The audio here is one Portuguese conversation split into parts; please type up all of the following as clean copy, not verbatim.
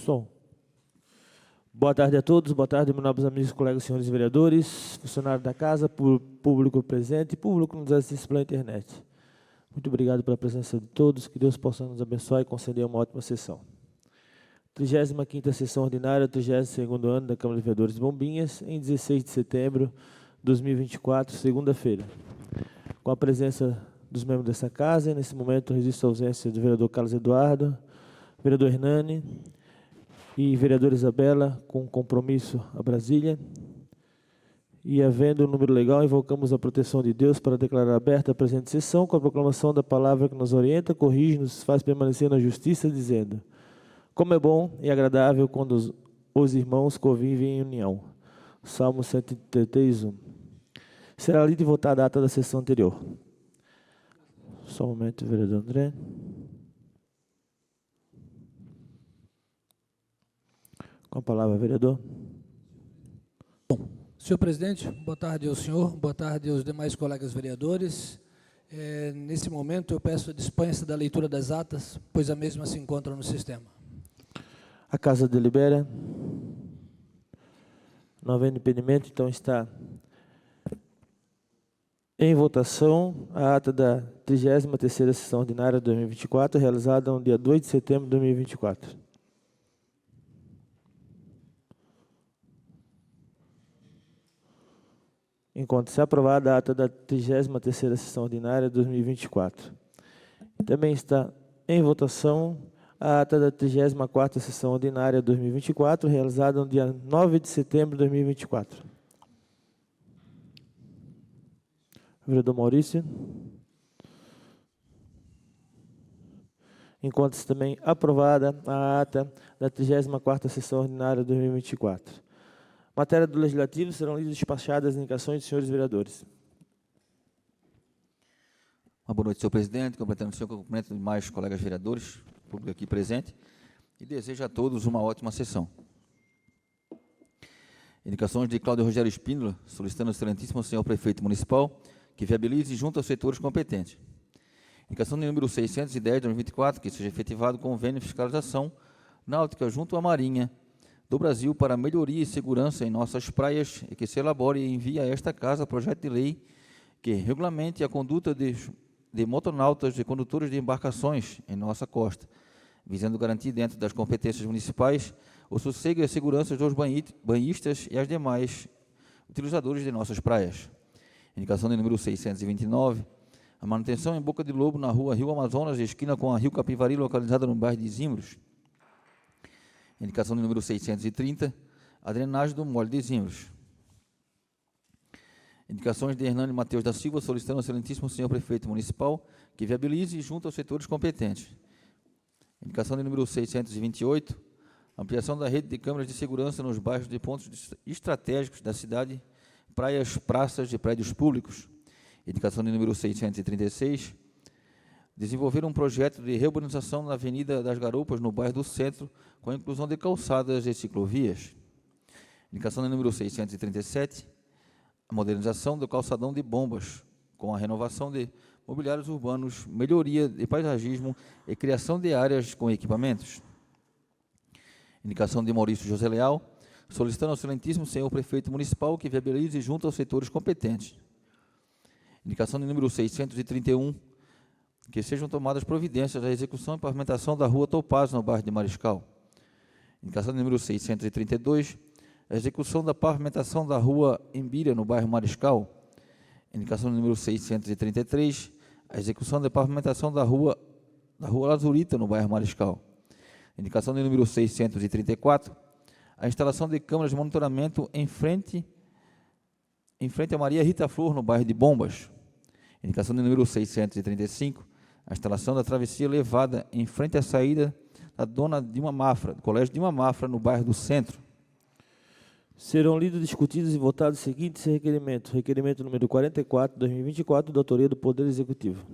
Som. Boa tarde a todos, boa tarde, meus nobres amigos, colegas, senhores vereadores, funcionários da casa, público presente e público que nos assiste pela internet. Muito obrigado pela presença de todos, que Deus possa nos abençoar e conceder uma ótima sessão. 35ª sessão ordinária, 32º ano da Câmara de Vereadores de Bombinhas, em 16 de setembro de 2024, segunda-feira. Com a presença dos membros dessa casa, nesse momento registro a ausência do vereador Carlos Eduardo, vereador Hernani e vereadora Isabela, com compromisso a Brasília. E, havendo o número legal, invocamos a proteção de Deus para declarar aberta a presente sessão com a proclamação da palavra que nos orienta, corrige, nos faz permanecer na justiça, dizendo: como é bom e agradável quando os irmãos convivem em união. Salmo 133:1. Será lida e votada a ata da sessão anterior. Só um momento, vereador André. Com a palavra, vereador. Bom, senhor presidente, boa tarde ao senhor, boa tarde aos demais colegas vereadores. Nesse momento, eu peço a dispensa da leitura das atas, pois a mesma se encontra no sistema. A casa delibera. Não havendo impedimento, então está em votação a ata da 33ª sessão ordinária de 2024, realizada no dia 2 de setembro de 2024. Encontra-se aprovada a ata da 33ª sessão ordinária de 2024. Também está em votação a ata da 34ª sessão ordinária de 2024, realizada no dia 9 de setembro de 2024. Vereador Maurício. Encontra-se também aprovada a ata da 34ª sessão ordinária de 2024. Matéria do Legislativo, serão lidas e despachadas as indicações dos senhores vereadores. Uma boa noite, senhor presidente, completando o senhor, cumprimento demais colegas vereadores, público aqui presente, e desejo a todos uma ótima sessão. Indicações de Cláudio Rogério Espíndola, solicitando ao excelentíssimo senhor prefeito municipal que viabilize junto aos setores competentes. Indicação de número 610 de 2024, que seja efetivado convênio de fiscalização náutica junto à Marinha do Brasil para melhoria e segurança em nossas praias e que se elabore e envie a esta casa projeto de lei que regulamente a conduta de motonautas e condutores de embarcações em nossa costa, visando garantir dentro das competências municipais o sossego e a segurança dos banhistas e as demais utilizadores de nossas praias. Indicação de número 629, a manutenção em Boca de Lobo na rua Rio Amazonas, esquina com a Rio Capivari, localizada no bairro de Zimbros. Indicação de número 630, a drenagem do Mole de Zimbros. Indicações de Hernani Mateus da Silva, solicitando ao excelentíssimo senhor prefeito municipal que viabilize junto aos setores competentes. Indicação de número 628, ampliação da rede de câmeras de segurança nos bairros de pontos estratégicos da cidade, praias, praças e prédios públicos. Indicação de número 636, desenvolver um projeto de reurbanização na Avenida das Garoupas, no bairro do Centro, com a inclusão de calçadas e ciclovias. Indicação de número 637, a modernização do calçadão de Bombas, com a renovação de mobiliários urbanos, melhoria de paisagismo e criação de áreas com equipamentos. Indicação de Maurício José Leal, solicitando ao excelentíssimo senhor prefeito municipal que viabilize junto aos setores competentes. Indicação de número 631, que sejam tomadas providências da execução e pavimentação da rua Topaz, no bairro de Mariscal. Indicação de número 632, a execução da pavimentação da rua Embíria, no bairro Mariscal. Indicação de número 633, a execução da pavimentação da rua Lazurita, no bairro Mariscal. Indicação de número 634, a instalação de câmeras de monitoramento em frente a Maria Rita Flor, no bairro de Bombas. Indicação de número 635, a instalação da travessia elevada em frente à saída da Dona Dilma Mafra, do Colégio Dilma Mafra, no bairro do Centro. Serão lidos, discutidos e votados os seguintes requerimentos. Requerimento número 44, de 2024, da autoria do Poder Executivo.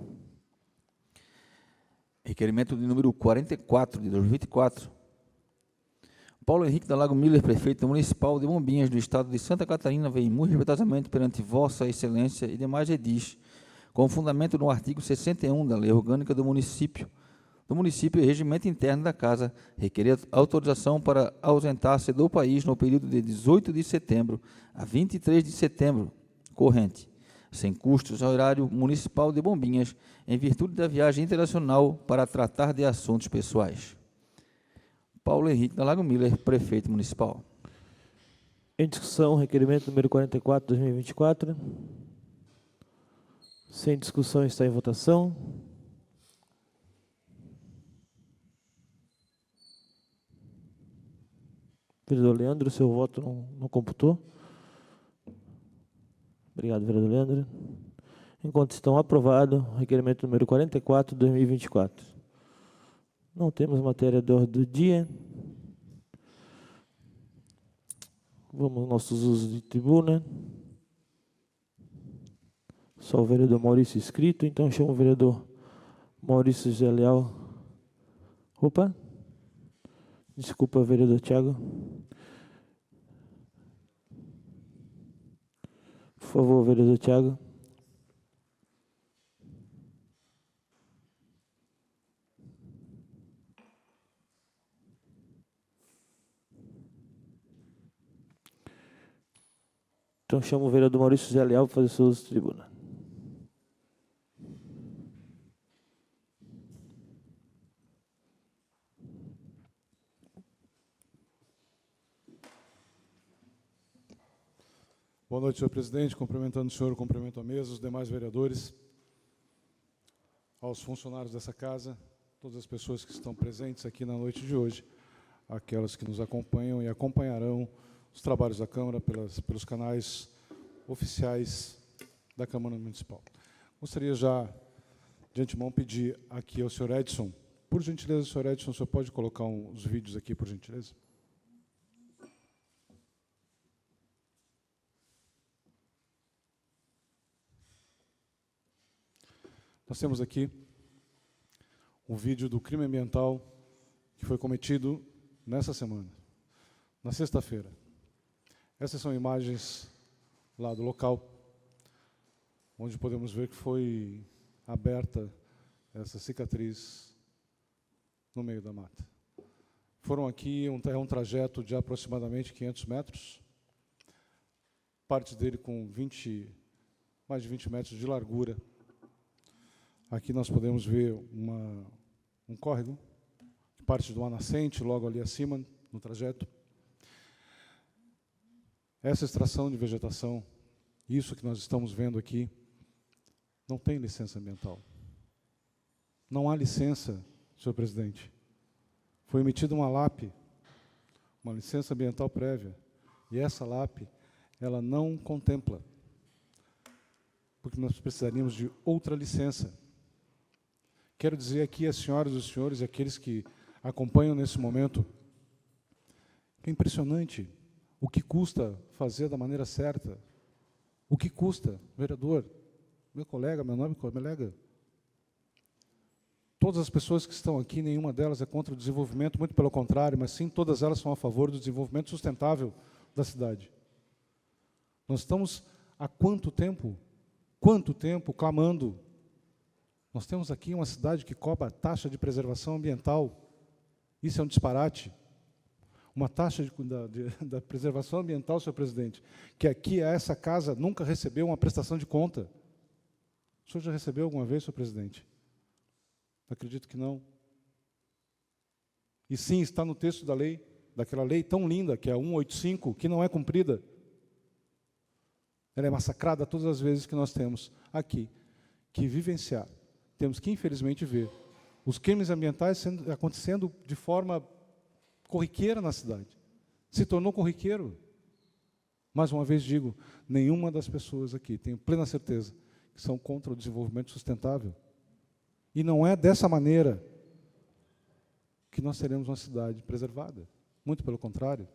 Requerimento de número 44, de 2024. Paulo Henrique da Lago Miller, prefeito municipal de Bombinhas, do estado de Santa Catarina, vem muito respeitosamente perante Vossa Excelência e demais edis, com fundamento no artigo 61 da Lei Orgânica do Município do município e regimento interno da Casa, requerer autorização para ausentar-se do país no período de 18 de setembro a 23 de setembro corrente, sem custos ao horário municipal de Bombinhas, em virtude da viagem internacional para tratar de assuntos pessoais. Paulo Henrique da Lago Miller, prefeito municipal. Em discussão, requerimento número 44, 2024. Sem discussão, está em votação. Vereador Leandro, seu voto não computou. Obrigado, vereador Leandro. Enquanto estão aprovado, requerimento número 44, 2024. Não temos matéria de ordem do dia. Vamos aos nossos usos de tribuna. Só o vereador Maurício inscrito, então chamo o vereador Maurício José Leal. Opa! Desculpa, vereador Thiago. Por favor, vereador Thiago. Então chamo o vereador Maurício José Leal para fazer seu uso de tribuna. Boa noite, senhor presidente. Cumprimentando o senhor, cumprimento a mesa, os demais vereadores, aos funcionários dessa casa, todas as pessoas que estão presentes aqui na noite de hoje, aquelas que nos acompanham e acompanharão os trabalhos da Câmara pelos canais oficiais da Câmara Municipal. Gostaria já, de antemão, pedir aqui ao senhor Edson, por gentileza, senhor Edson, o senhor pode colocar os vídeos aqui, por gentileza? Nós temos aqui um vídeo do crime ambiental que foi cometido nessa semana, na sexta-feira. Essas são imagens lá do local, onde podemos ver que foi aberta essa cicatriz no meio da mata. Foram aqui, é um trajeto de aproximadamente 500 metros, parte dele com mais de 20 metros de largura. Aqui nós podemos ver um córrego, parte de uma nascente, logo ali acima, no trajeto. Essa extração de vegetação, isso que nós estamos vendo aqui, não tem licença ambiental. Não há licença, senhor presidente. Foi emitida uma LAP, uma licença ambiental prévia, e essa LAP, ela não contempla, porque nós precisaríamos de outra licença. Quero dizer aqui às senhoras e aos senhores, aqueles que acompanham nesse momento, que é impressionante o que custa fazer da maneira certa. O que custa, vereador, meu colega, meu nome, colega. Todas as pessoas que estão aqui, nenhuma delas é contra o desenvolvimento, muito pelo contrário, mas sim todas elas são a favor do desenvolvimento sustentável da cidade. Nós estamos há quanto tempo clamando. Nós temos aqui uma cidade que cobra taxa de preservação ambiental. Isso é um disparate. Uma taxa da preservação ambiental, senhor presidente, que aqui, essa casa, nunca recebeu uma prestação de conta. O senhor já recebeu alguma vez, senhor presidente? Acredito que não. E sim, está no texto da lei, daquela lei tão linda, que é a 185, que não é cumprida. Ela é massacrada todas as vezes que nós temos aqui que vivenciar. Temos que, infelizmente, ver os crimes ambientais acontecendo de forma corriqueira na cidade. Se tornou corriqueiro. Mais uma vez digo, nenhuma das pessoas aqui, tenho plena certeza, que são contra o desenvolvimento sustentável. E não é dessa maneira que nós teremos uma cidade preservada. Muito pelo contrário.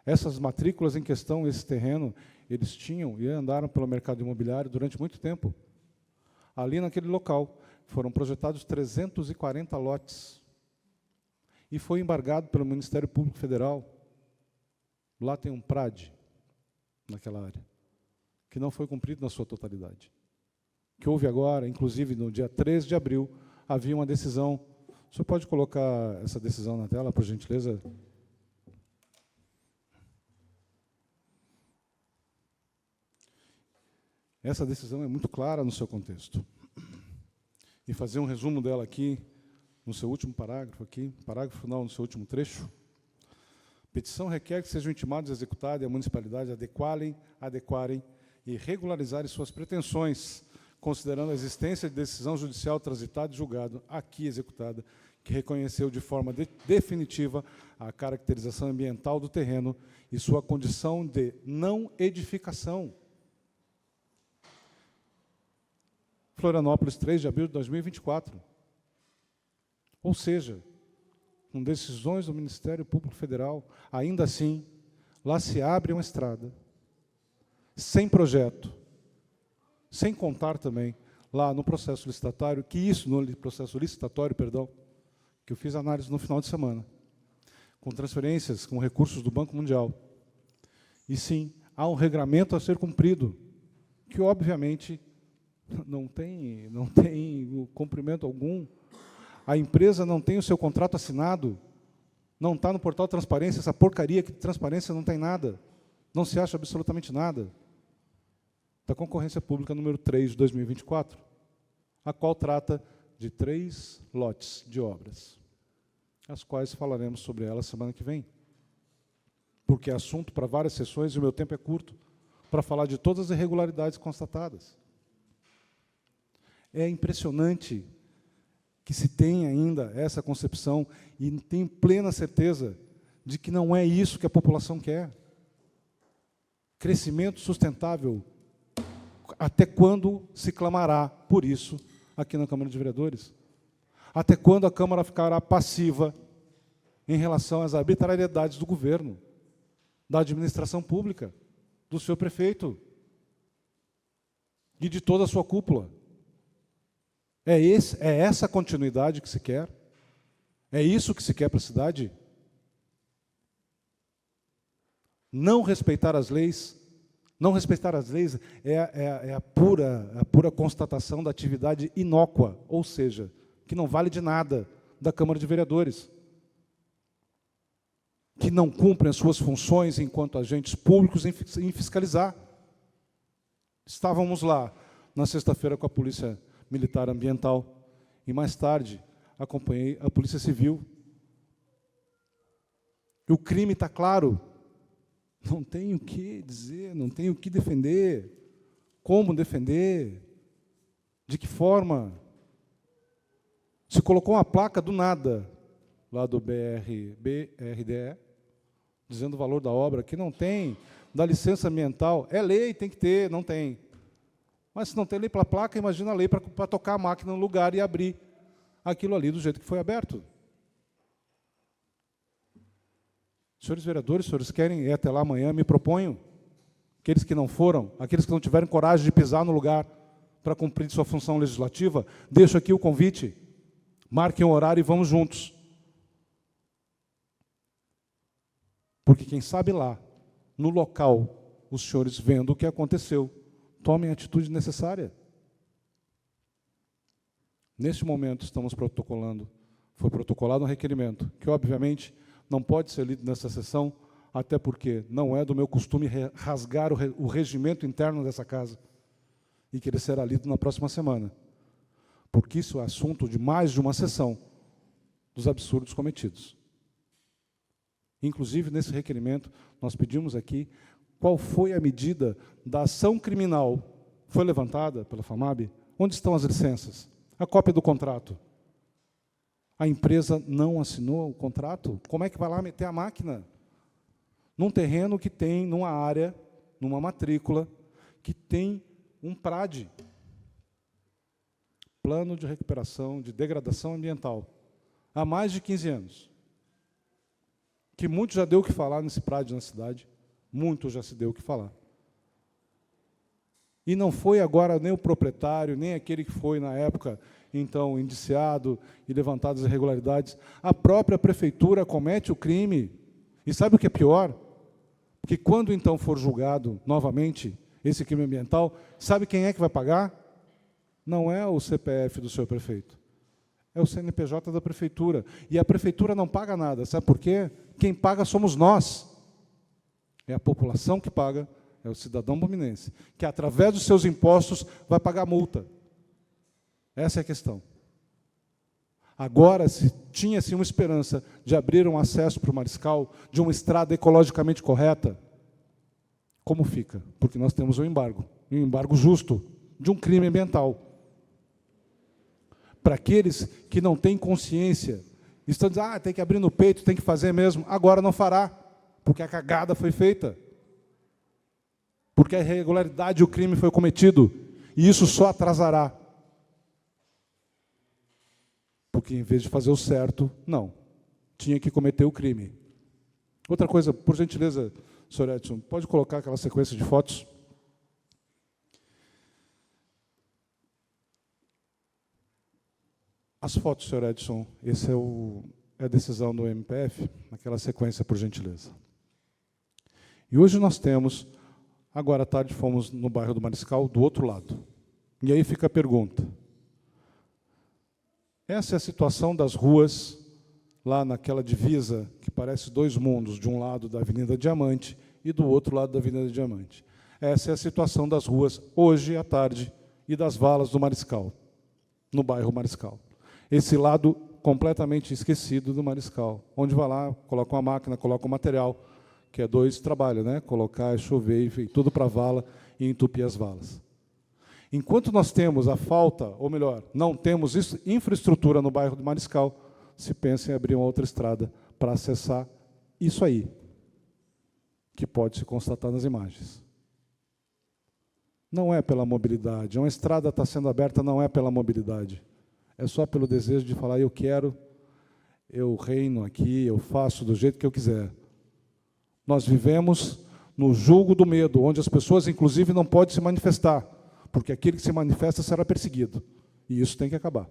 Essas matrículas em questão, esse terreno, eles tinham e andaram pelo mercado imobiliário durante muito tempo. Ali naquele local foram projetados 340 lotes e foi embargado pelo Ministério Público Federal. Lá tem um PRAD, naquela área, que não foi cumprido na sua totalidade. Que houve agora, inclusive no dia 13 de abril, havia uma decisão O senhor pode colocar essa decisão na tela, por gentileza? Essa decisão é muito clara no seu contexto. E fazer um resumo dela aqui, no seu último parágrafo, parágrafo final, no seu último trecho. Petição requer que sejam intimados e executados e a municipalidade adequarem e regularizarem suas pretensões, considerando a existência de decisão judicial transitada e julgada, aqui executada, que reconheceu de forma definitiva a caracterização ambiental do terreno e sua condição de não edificação. Florianópolis, 3 de abril de 2024. Ou seja, com decisões do Ministério Público Federal, ainda assim, lá se abre uma estrada, sem projeto, sem contar também, lá no processo licitatório, que eu fiz análise no final de semana, com transferências, com recursos do Banco Mundial. E sim, há um regramento a ser cumprido, que obviamente não tem cumprimento algum. A empresa não tem o seu contrato assinado, não está no portal de transparência, essa porcaria que de transparência não tem nada, não se acha absolutamente nada. Da concorrência pública número 3 de 2024, a qual trata de 3 lotes de obras, as quais falaremos sobre elas semana que vem, porque é assunto para várias sessões e o meu tempo é curto para falar de todas as irregularidades constatadas. É impressionante que se tem ainda essa concepção e tenho plena certeza de que não é isso que a população quer. Crescimento sustentável, até quando se clamará por isso aqui na Câmara de Vereadores? Até quando a Câmara ficará passiva em relação às arbitrariedades do governo, da administração pública, do seu prefeito e de toda a sua cúpula? É essa continuidade que se quer? É isso que se quer para a cidade? Não respeitar as leis é a pura constatação da atividade inócua, ou seja, que não vale de nada da Câmara de Vereadores, que não cumprem as suas funções enquanto agentes públicos em fiscalizar. Estávamos lá na sexta-feira com a Polícia Militar Ambiental, e mais tarde acompanhei a Polícia Civil. E o crime está claro, não tem o que dizer, não tem o que defender, como defender, de que forma. Se colocou uma placa do nada, lá do BRDE, dizendo o valor da obra, que não tem, da licença ambiental, é lei, tem que ter, não tem. Mas se não tem lei para a placa, imagina a lei para tocar a máquina no lugar e abrir aquilo ali do jeito que foi aberto. Senhores vereadores, senhores querem ir até lá amanhã, me proponho. Aqueles que não foram, aqueles que não tiveram coragem de pisar no lugar para cumprir sua função legislativa, deixo aqui o convite, marquem o horário e vamos juntos. Porque quem sabe lá, no local, os senhores vendo o que aconteceu, tomem a atitude necessária. Neste momento, estamos protocolando, foi protocolado um requerimento, que, obviamente, não pode ser lido nessa sessão, até porque não é do meu costume rasgar o regimento interno dessa casa, e que ele será lido na próxima semana, porque isso é assunto de mais de uma sessão dos absurdos cometidos. Inclusive, nesse requerimento, nós pedimos aqui qual foi a medida da ação criminal foi levantada pela FAMAB? Onde estão as licenças? A cópia do contrato. A empresa não assinou o contrato? Como é que vai lá meter a máquina? Num terreno que tem, numa área, numa matrícula, que tem um PRAD, Plano de Recuperação de Degradação Ambiental, há mais de 15 anos. Que muito já deu o que falar nesse PRAD na cidade, muito já se deu o que falar. E não foi agora nem o proprietário, nem aquele que foi, na época, então, indiciado e levantadas irregularidades. A própria prefeitura comete o crime. E sabe o que é pior? Porque quando, então, for julgado novamente esse crime ambiental, sabe quem é que vai pagar? Não é o CPF do seu prefeito. É o CNPJ da prefeitura. E a prefeitura não paga nada. Sabe por quê? Quem paga somos nós. É a população que paga, é o cidadão bominense, que através dos seus impostos vai pagar multa. Essa é a questão. Agora, se tinha-se uma esperança de abrir um acesso para o Mariscal, de uma estrada ecologicamente correta, como fica? Porque nós temos um embargo justo, de um crime ambiental. Para aqueles que não têm consciência, estão dizendo, tem que abrir no peito, tem que fazer mesmo, agora não fará, porque a cagada foi feita. Porque a irregularidade e o crime foi cometido, e isso só atrasará. Porque, em vez de fazer o certo, não. Tinha que cometer o crime. Outra coisa, por gentileza, senhor Edson, pode colocar aquela sequência de fotos? As fotos, senhor Edson, esse é a decisão do MPF, naquela sequência, por gentileza. E hoje nós temos, agora à tarde fomos no bairro do Mariscal, do outro lado. E aí fica a pergunta. Essa é a situação das ruas, lá naquela divisa, que parece dois mundos, de um lado da Avenida Diamante e do outro lado da Avenida Diamante. Essa é a situação das ruas, hoje à tarde, e das valas do Mariscal, no bairro Mariscal. Esse lado completamente esquecido do Mariscal, onde vai lá, coloca uma máquina, coloca um material, que é dois trabalhos, né? Colocar, chover, enfim, tudo para a vala e entupir as valas. Enquanto nós temos a falta, ou melhor, não temos infraestrutura no bairro do Mariscal, se pensa em abrir uma outra estrada para acessar isso aí, que pode se constatar nas imagens. Não é pela mobilidade. Uma estrada está sendo aberta, não é pela mobilidade. É só pelo desejo de falar, eu quero, eu reino aqui, eu faço do jeito que eu quiser. Nós vivemos no julgo do medo, onde as pessoas, inclusive, não podem se manifestar, porque aquele que se manifesta será perseguido. E isso tem que acabar.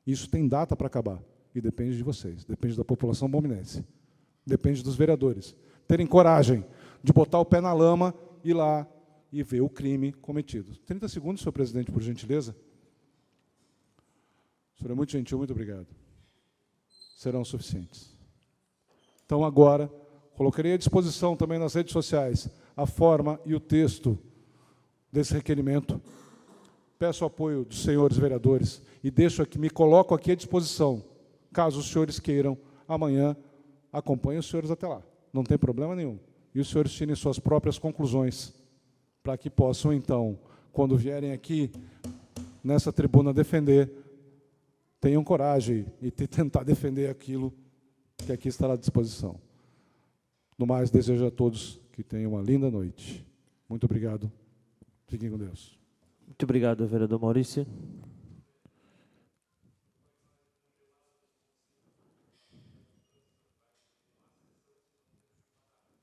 Isso tem data para acabar. E depende de vocês, depende da população bominense, depende dos vereadores. Terem coragem de botar o pé na lama, ir lá e ver o crime cometido. 30 segundos, senhor presidente, por gentileza. O senhor é muito gentil, muito obrigado. Serão suficientes. Então, agora, colocarei à disposição também nas redes sociais a forma e o texto desse requerimento. Peço o apoio dos senhores vereadores e me coloco aqui à disposição, caso os senhores queiram, amanhã, acompanhem os senhores até lá. Não tem problema nenhum. E os senhores tirem suas próprias conclusões, para que possam, então, quando vierem aqui, nessa tribuna, defender, tenham coragem e tentar defender aquilo que aqui estará à disposição. No mais, desejo a todos que tenham uma linda noite. Muito obrigado. Fiquem com Deus. Muito obrigado, vereador Maurício.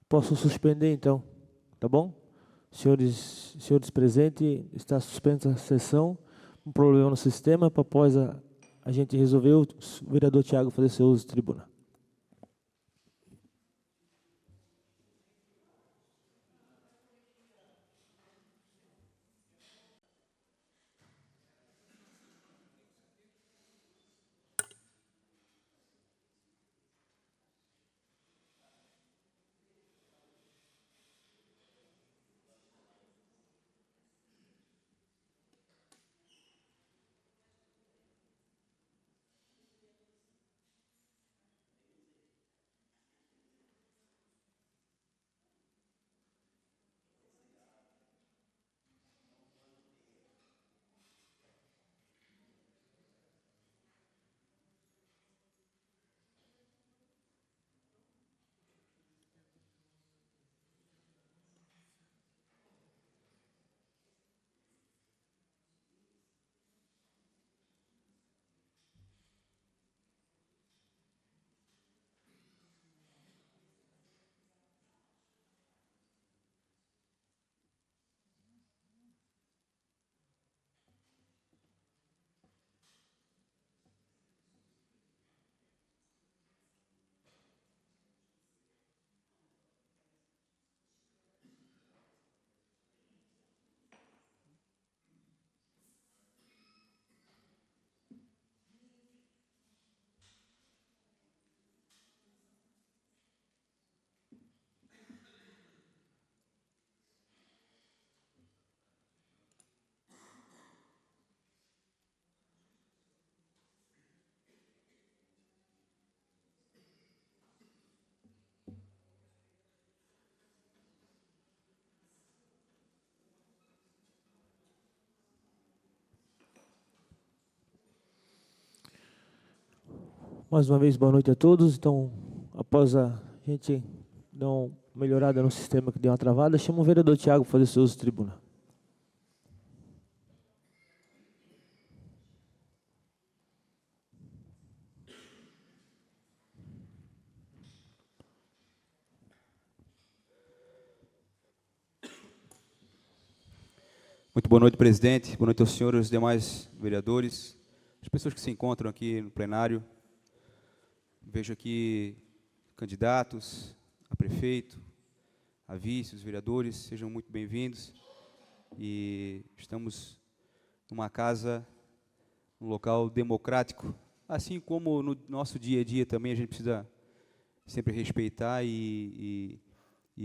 Posso suspender, então? Tá bom? Senhores presentes, está suspensa a sessão. Um problema no sistema, após a gente resolver, o vereador Tiago fazer seu uso de tribuna. Mais uma vez, boa noite a todos. Então, após a gente dar uma melhorada no sistema que deu uma travada, chama o vereador Tiago para fazer seu uso de tribuna. Muito boa noite, presidente. Boa noite aos senhores e aos demais vereadores, as pessoas que se encontram aqui no plenário. Vejo aqui candidatos a prefeito, a vice, os vereadores, sejam muito bem-vindos. E estamos numa casa, num local democrático, assim como no nosso dia a dia também a gente precisa sempre respeitar e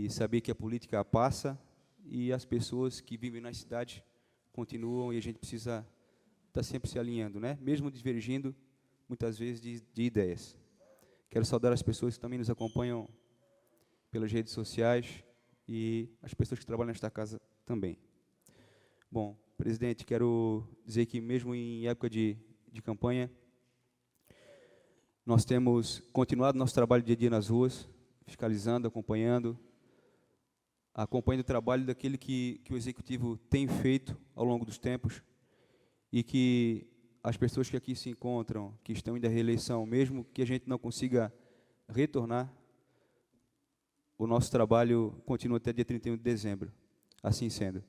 saber que a política passa e as pessoas que vivem na cidade continuam, e a gente precisa estar sempre se alinhando, né? Mesmo divergindo, muitas vezes, de ideias. Quero saudar as pessoas que também nos acompanham pelas redes sociais e as pessoas que trabalham nesta casa também. Bom, presidente, quero dizer que mesmo em época de campanha, nós temos continuado nosso trabalho dia a dia nas ruas, fiscalizando, acompanhando o trabalho daquele que o Executivo tem feito ao longo dos tempos, e que as pessoas que aqui se encontram, que estão indo à reeleição, mesmo que a gente não consiga retornar, o nosso trabalho continua até dia 31 de dezembro, assim sendo.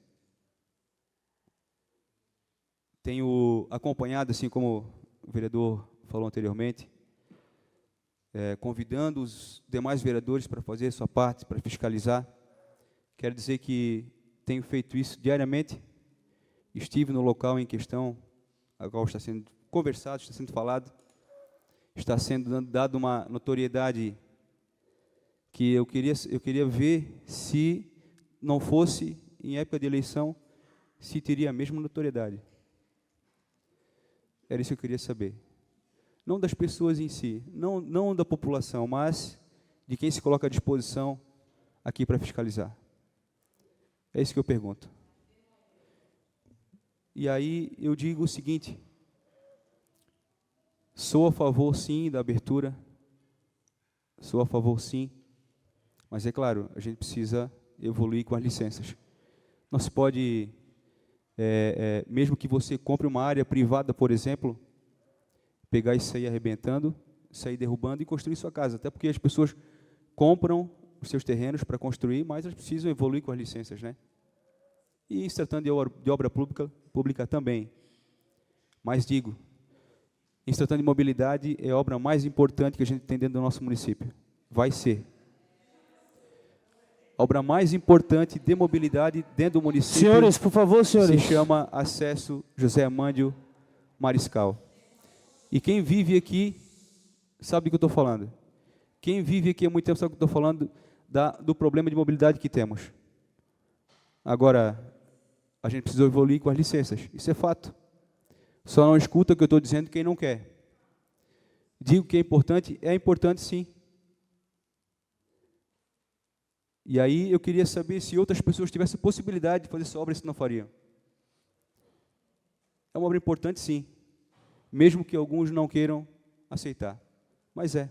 Tenho acompanhado, assim como o vereador falou anteriormente, convidando os demais vereadores para fazer a sua parte, para fiscalizar. Quero dizer que tenho feito isso diariamente. Estive no local em questão, a qual está sendo conversado, está sendo falado, está sendo dado uma notoriedade que eu queria ver, se não fosse em época de eleição, se teria a mesma notoriedade. Era isso que eu queria saber. Não das pessoas em si, não da população, mas de quem se coloca à disposição aqui para fiscalizar. É isso que eu pergunto. E aí eu digo o seguinte: sou a favor, sim, da abertura, sou a favor, sim, mas é claro, a gente precisa evoluir com as licenças. Não se pode, mesmo que você compre uma área privada, por exemplo, pegar e sair arrebentando, sair derrubando e construir sua casa, até porque as pessoas compram os seus terrenos para construir, mas elas precisam evoluir com as licenças, né? E se tratando de obra pública também. Mas digo, em se tratando de mobilidade, é a obra mais importante que a gente tem dentro do nosso município. Vai ser. A obra mais importante de mobilidade dentro do município. Senhores, por favor, senhores. Se chama Acesso José Amândio Mariscal. E quem vive aqui sabe do que eu estou falando. Quem vive aqui há muito tempo sabe do que eu estou falando, do problema de mobilidade que temos. Agora, a gente precisa evoluir com as licenças. Isso é fato. Só não escuta o que eu estou dizendo quem não quer. Digo que é importante sim. E aí eu queria saber se outras pessoas tivessem possibilidade de fazer essa obra, se não fariam. É uma obra importante sim, mesmo que alguns não queiram aceitar. Mas é.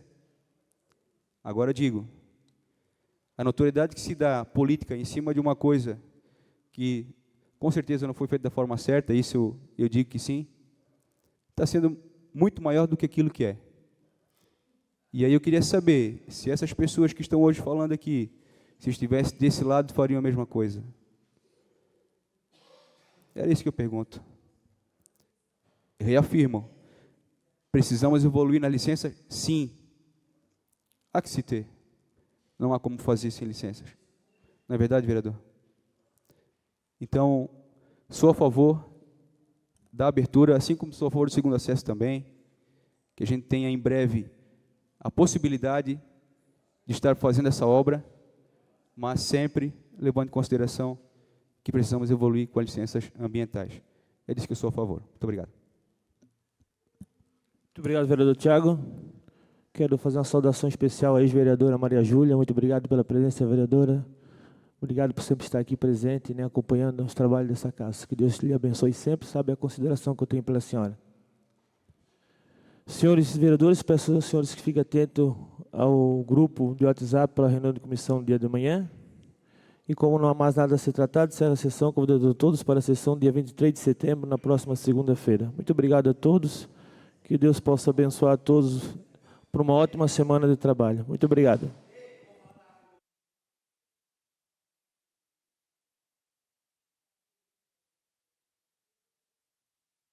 Agora digo, a notoriedade que se dá política em cima de uma coisa que com certeza não foi feita da forma certa, isso eu digo que sim, está sendo muito maior do que aquilo que é. E aí eu queria saber se essas pessoas que estão hoje falando aqui, se estivessem desse lado, fariam a mesma coisa. Era isso que eu pergunto. Reafirmo, precisamos evoluir na licença? Sim. Há que se ter. Não há como fazer sem licenças. Não é verdade, vereador? Então, sou a favor da abertura, assim como sou a favor do segundo acesso também, que a gente tenha em breve a possibilidade de estar fazendo essa obra, mas sempre levando em consideração que precisamos evoluir com as licenças ambientais. É disso que eu sou a favor. Muito obrigado. Muito obrigado, vereador Tiago. Quero fazer uma saudação especial à ex-vereadora Maria Júlia. Muito obrigado pela presença, vereadora. Obrigado por sempre estar aqui presente, né, acompanhando os trabalhos dessa casa. Que Deus lhe abençoe sempre, sabe a consideração que eu tenho pela senhora. Senhores vereadores, peço aos senhores que fiquem atentos ao grupo de WhatsApp para a reunião de comissão no dia de amanhã. E como não há mais nada a ser tratado, encerro a sessão, convidando todos para a sessão dia 23 de setembro, na próxima segunda-feira. Muito obrigado a todos. Que Deus possa abençoar a todos por uma ótima semana de trabalho. Muito obrigado.